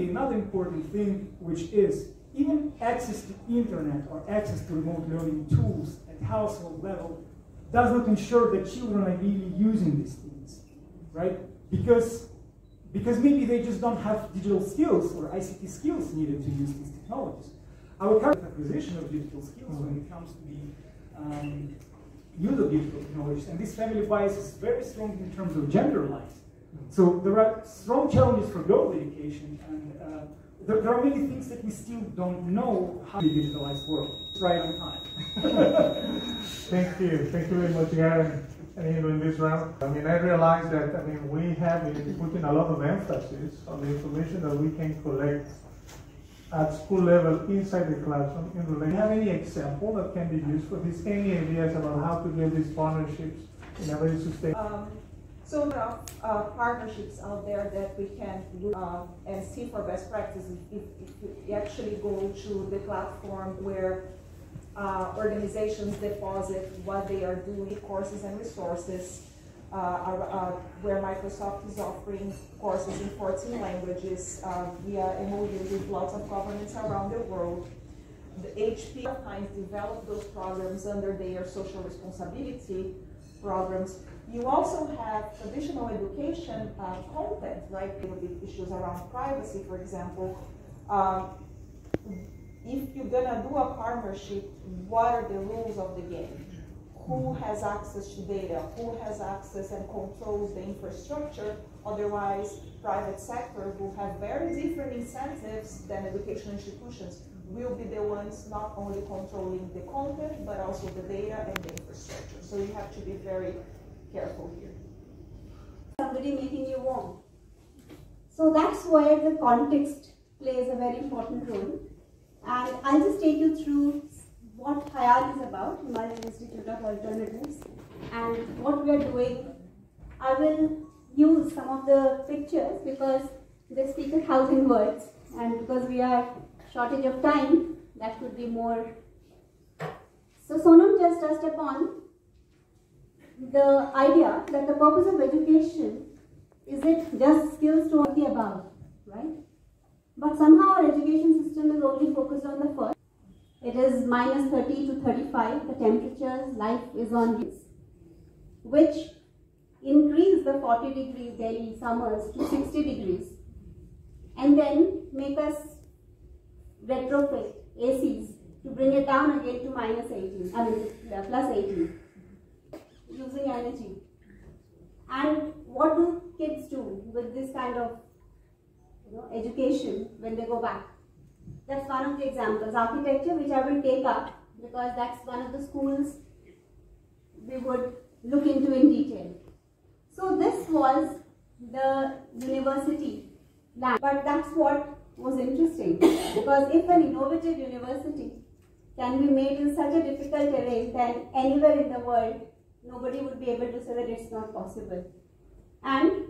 Another important thing, which is even access to internet or access to remote learning tools at household level does not ensure that children are really using these things, right? Because maybe they just don't have digital skills or ICT skills needed to use these technologies. Our current acquisition of digital skills when it comes to the use of digital technologies, and this family bias is very strong in terms of gender lines. So there are strong challenges for girl education, and there are many things that we still don't know how to digitalize world. Right on time. Thank you very much, Gary. In this round, I realize that we have been putting a lot of emphasis on the information that we can collect at school level inside the classroom. Do you have any example that can be used for this? Any ideas about how to build these partnerships in a very sustainable? So there are partnerships out there that we can look and see for best practices. If you actually go to the platform where organizations deposit what they are doing, courses and resources, where Microsoft is offering courses in 14 languages via MOU with lots of governments around the world. The HP times develop those programs under their social responsibility programs. You also have traditional education content, right? There will be issues around privacy, for example. If you're gonna do a partnership, what are the rules of the game? Who has access to data? Who has access and controls the infrastructure? Otherwise, private sector who have very different incentives than education institutions will be the ones not only controlling the content, but also the data and the infrastructure. So you have to be very careful here. Somebody making you warm. So that's where the context plays a very important role. And I'll just take you through what HIAL is about, Himalayan Institute of Alternatives, and what we are doing. I will use some of the pictures because they speak 1,000 words, and because we are shortage of time, that could be more. So Sonam just touched upon the idea that the purpose of education is it just skills to the above, right? But somehow our education system is only focused on the first. It is minus 30 to 35, the temperatures, life is on this, which increase the 40 degree Delhi summers to 60 degrees, and then make us retrofit ACs to bring it down again to minus 18, plus 18, using energy. And what do kids do with this kind of education when they go back? That's one of the examples. Architecture, which I will take up because that's one of the schools we would look into in detail. So this was the university land, but that's what was interesting, because if an innovative university can be made in such a difficult terrain, then anywhere in the world nobody would be able to say that it's not possible. And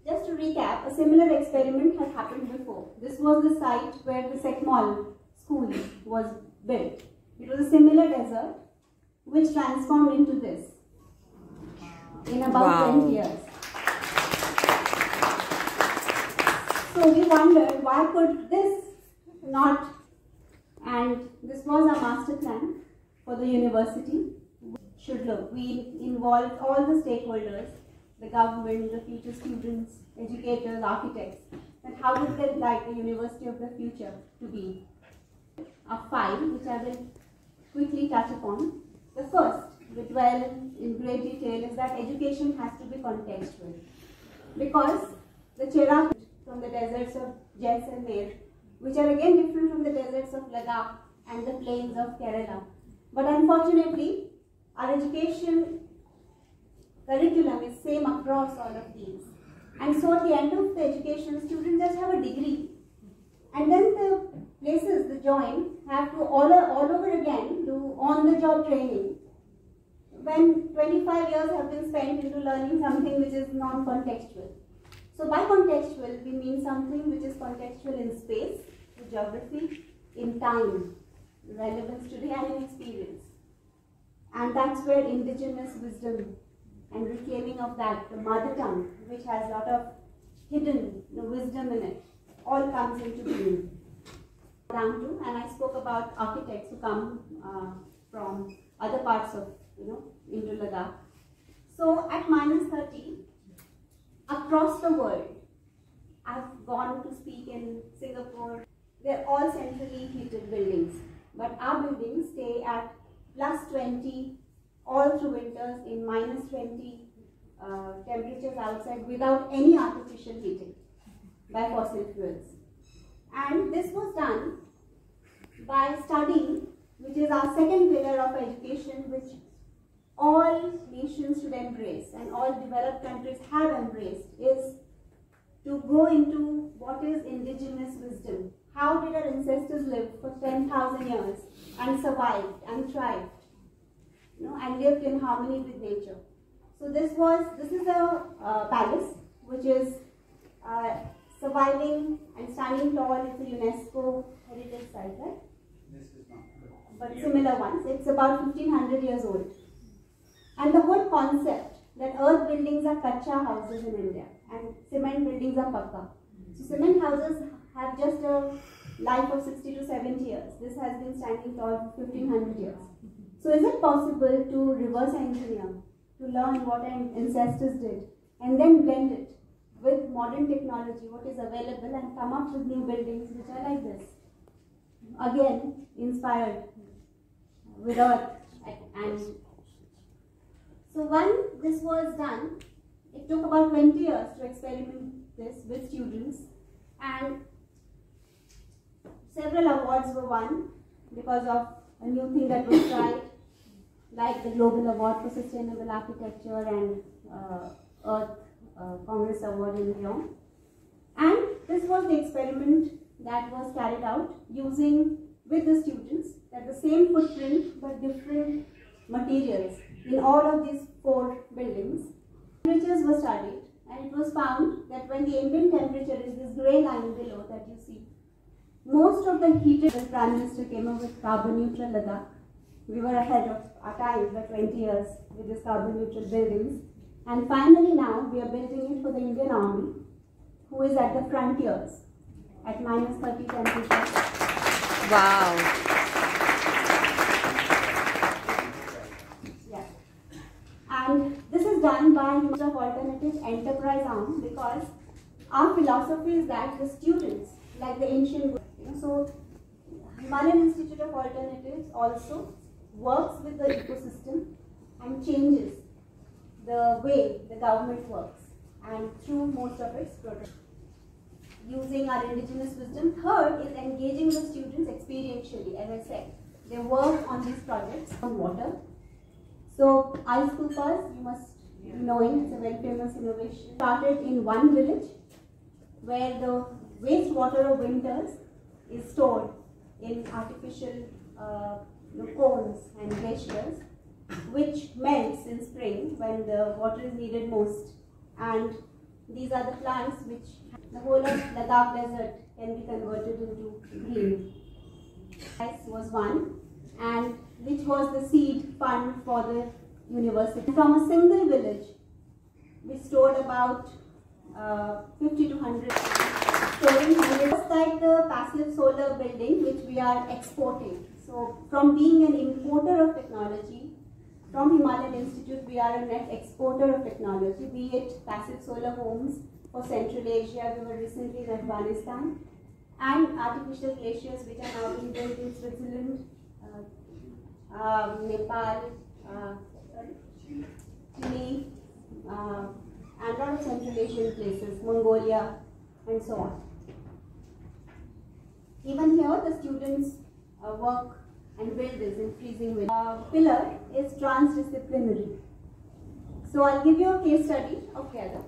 just to recap, a similar experiment had happened before. This was the site where the Sekmol school was built. It was a similar desert which transformed into this in about 20 years. So we wondered, why could this not? And this was our master plan for the university. Should look. We involved all the stakeholders, the government, the future students, educators, architects, and how would they like the university of the future to be? A 5, which I will quickly touch upon. The first, which well in great detail, is that education has to be contextual, because the Cherak from the deserts of Jaisalmer, which are again different from the deserts of Ladakh and the plains of Kerala. But unfortunately, our education curriculum is same across all of these. And so at the end of the education, students just have a degree. And then the places they join have to all over again do on-the-job training, when 25 years have been spent into learning something which is non-contextual. So by contextual, we mean something which is contextual in space, in geography, in time, relevance to reality experience. And that's where indigenous wisdom and reclaiming of that, the mother tongue, which has a lot of hidden wisdom in it, all comes into being. Down to, and I spoke about architects who come from other parts of, into Ladakh. So at -30, across the world, I've gone to speak in Singapore. They're all centrally heated buildings, but our buildings stay at +20 all through winters in -20 temperatures outside without any artificial heating by fossil fuels. And this was done by studying, which is our second pillar of education, which all nations should embrace and all developed countries have embraced, is to go into what is indigenous wisdom. How did our ancestors live for 10,000 years and survived and thrived, and lived in harmony with nature. So this is a palace which is surviving and standing tall. It's a UNESCO heritage site, right? This is not. But similar ones. It's about 1500 years old. And the whole concept that earth buildings are kacha houses in India and cement buildings are pakka. So cement houses have just a life of 60 to 70 years. This has been standing tall for 1500 years. So is it possible to reverse engineer, to learn what our ancestors did, and then blend it with modern technology, what is available, and come up with new buildings which are like this? Again, inspired with earth. And so when this was done, it took about 20 years to experiment this with students, and several awards were won because of a new thing that was tried, like the Global Award for Sustainable Architecture and Earth Congress Award in Lyon. And this was the experiment that was carried out using with the students that the same footprint but different materials in all of these 4 buildings. Temperatures were studied, and it was found that when the ambient temperature is this grey line below that you see, most of the heated, the Prime Minister came up with carbon neutral Ladakh. We were ahead of our time by 20 years with these carbon neutral buildings. And finally now we are building it for the Indian Army, who is at the frontiers at -30 temperature. Wow. Yeah. And this is done by use of alternative enterprise arm, because our philosophy is that the students, like the ancient, so Himalayan Institute of Alternatives also works with the ecosystem and changes the way the government works, and through most of its products, using our indigenous wisdom. Third is engaging the students experientially. As I said, they work on these projects on water. So ice coopers, you must be knowing, it's a very famous innovation. Started in one village where the wastewater of winters is stored in artificial cones and glaciers, which melts in spring when the water is needed most. And these are the plants which the whole of Ladakh desert can be converted into green. This was one, and which was the seed fund for the university. From a single village, we stored about 50 to 100 storing. Just like the passive solar building which we are exporting. So from being an importer of technology, from Himalayan Institute we are a net exporter of technology, be it passive solar homes for Central Asia. We were recently in Afghanistan, and artificial glaciers which are now being built in Switzerland, Nepal, Chile, and a lot of Central Asian places, Mongolia, and so on. Even here, the students work and build this in freezing winter. Pillar is transdisciplinary. So I'll give you a case study of Kerala.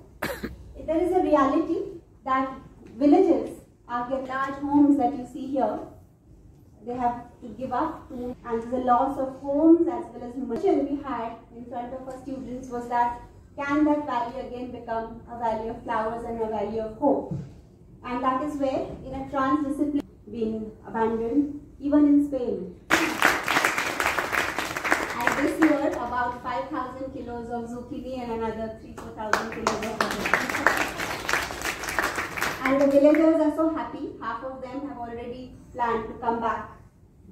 There is a reality that villages are get large homes that you see here. They have to give up, and there's a loss of homes as well as human. The question we had in front of our students was that, can that valley again become a valley of flowers and a valley of hope? And that is where, in a transdisciplinary, being abandoned, even in Spain. And this year, about 5,000 kilos of zucchini and another 3,000 to 4,000 kilos of And the villagers are so happy. Half of them have already planned to come back.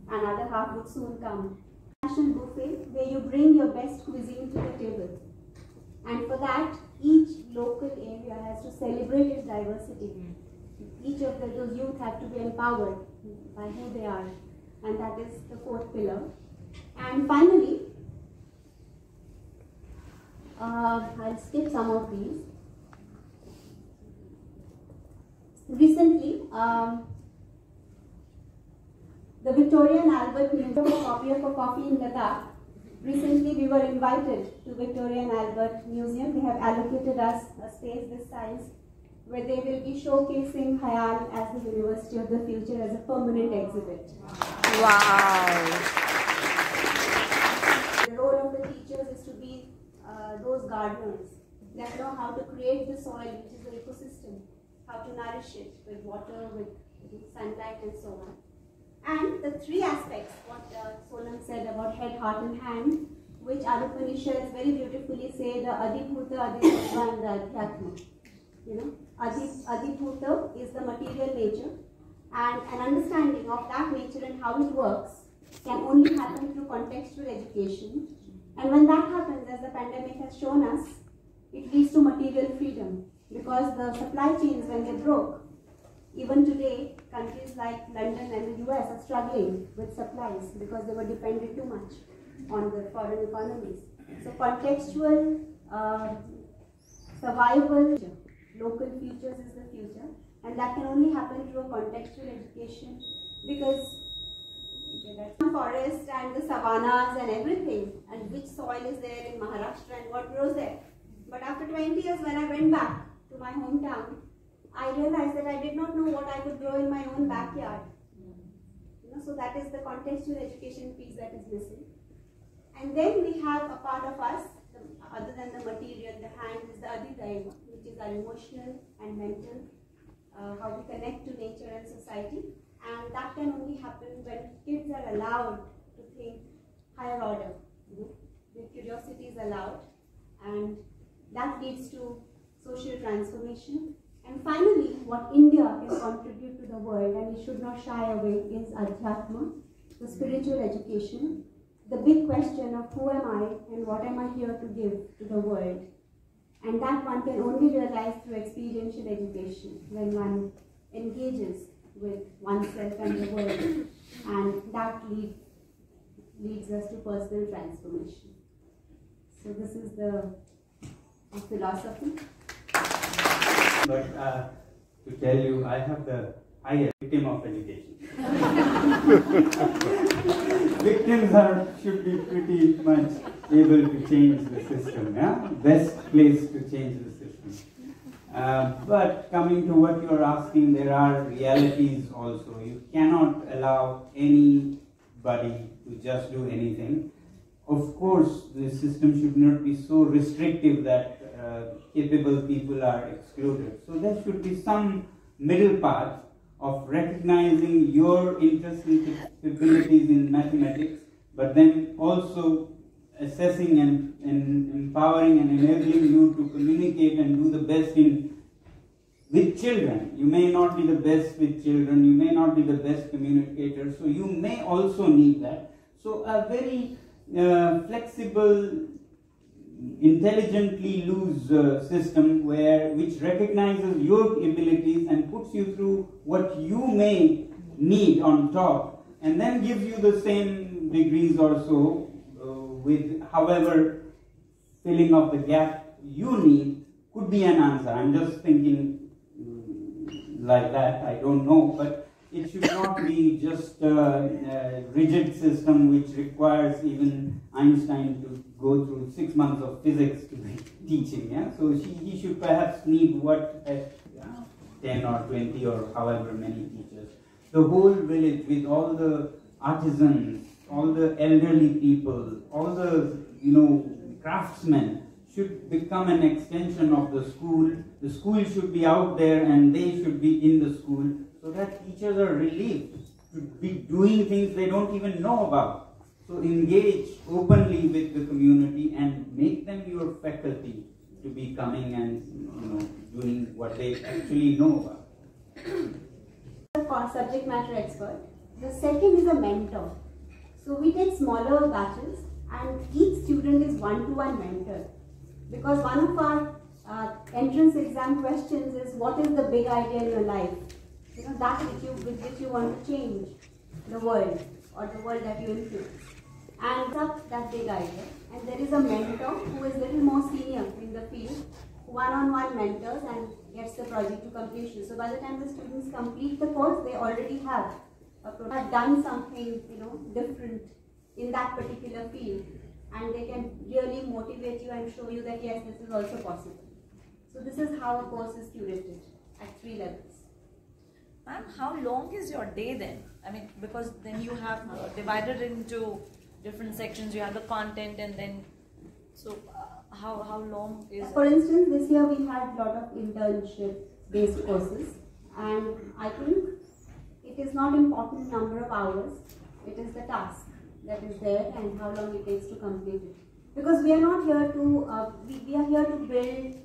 Another half would soon come. National buffet where you bring your best cuisine to the table. And for that, each local area has to celebrate its diversity. Each of those youth have to be empowered by who they are. And that is the fourth pillar. And finally, I'll skip some of these. Recently, the Victoria and Albert Museum, a copy of a coffee in Ladakh. Recently, we were invited to Victoria and Albert Museum. They have allocated us a space this size where they will be showcasing HIAL as the University of the Future as a permanent exhibit. Wow! The role of the teachers is to be those gardeners that know how to create the soil, which is the ecosystem, how to nourish it with water, with sunlight and so on. And the three aspects, what Sonam said about head, heart and hand, which Upanishads very beautifully say, the Adibhuta, Adhisattva and the Adhyatma. You know, Adibhuta is the material nature, and an understanding of that nature and how it works can only happen through contextual education. And when that happens, as the pandemic has shown us, it leads to material freedom, because the supply chains, when they broke, even today, countries like London and the US are struggling with supplies because they were dependent too much on the foreign economies. So contextual survival, local futures is the future, and that can only happen through a contextual education, because the forest and the savannas and everything, and which soil is there in Maharashtra and what grows there. But after 20 years, when I went back to my hometown, I realized that I did not know what I could grow in my own backyard. You know, so that is the contextual education piece that is missing. And then we have a part of us, other than the material, the hand is the adhidaiva, which is our emotional and mental, how we connect to nature and society. And that can only happen when kids are allowed to think higher order. You know, their curiosity is allowed, and that leads to social transformation. And finally, what India can contribute to the world, and we should not shy away, is Adhyatma, the spiritual education, the big question of who am I and what am I here to give to the world. And that one can only realize through experiential education, when one engages with oneself and the world, and that leads us to personal transformation. So this is the philosophy. But to tell you, I have the highest victim of education. Victims should be pretty much able to change the system. Yeah? Best place to change the system. But coming to what you are asking, there are realities also. You cannot allow anybody to just do anything. Of course, the system should not be so restrictive that capable people are excluded. So there should be some middle path of recognizing your interests and capabilities in mathematics, but then also assessing and empowering and enabling you to communicate and do the best with children. You may not be the best with children, you may not be the best communicator, so you may also need that. So a very flexible, intelligently loose system which recognizes your abilities and puts you through what you may need on top, and then gives you the same degrees or so with however filling of the gap you need could be an answer. I'm just thinking like that, I don't know, but it should not be just a rigid system which requires even Einstein to go through 6 months of physics to be teaching. Yeah? So he should perhaps need 10 or 20 or however many teachers. The whole village with all the artisans, all the elderly people, all the craftsmen should become an extension of the school. The school should be out there and they should be in the school, so that teachers are relieved to be doing things they don't even know about. So engage openly with the community and make them your faculty to be coming and doing what they actually know about. subject matter expert. The second is a mentor. So we take smaller batches and each student is one-to-one mentor. Because one of our entrance exam questions is, what is the big idea in your life? You know, that with which you want to change the world or the world that you influence. And up that big idea. And there is a mentor who is a little more senior in the field, one-on-one mentors and gets the project to completion. So by the time the students complete the course, they already have done something, different in that particular field, and they can really motivate you and show you that yes, this is also possible. So this is how a course is curated at 3 levels. Ma'am, how long is your day then? I mean, because then you have divided into different sections. You have the content, and then how long is it? For instance, this year we had a lot of internship-based courses, and I think it is not important number of hours. It is the task that is there and how long it takes to complete it. Because we are not here to we are here to build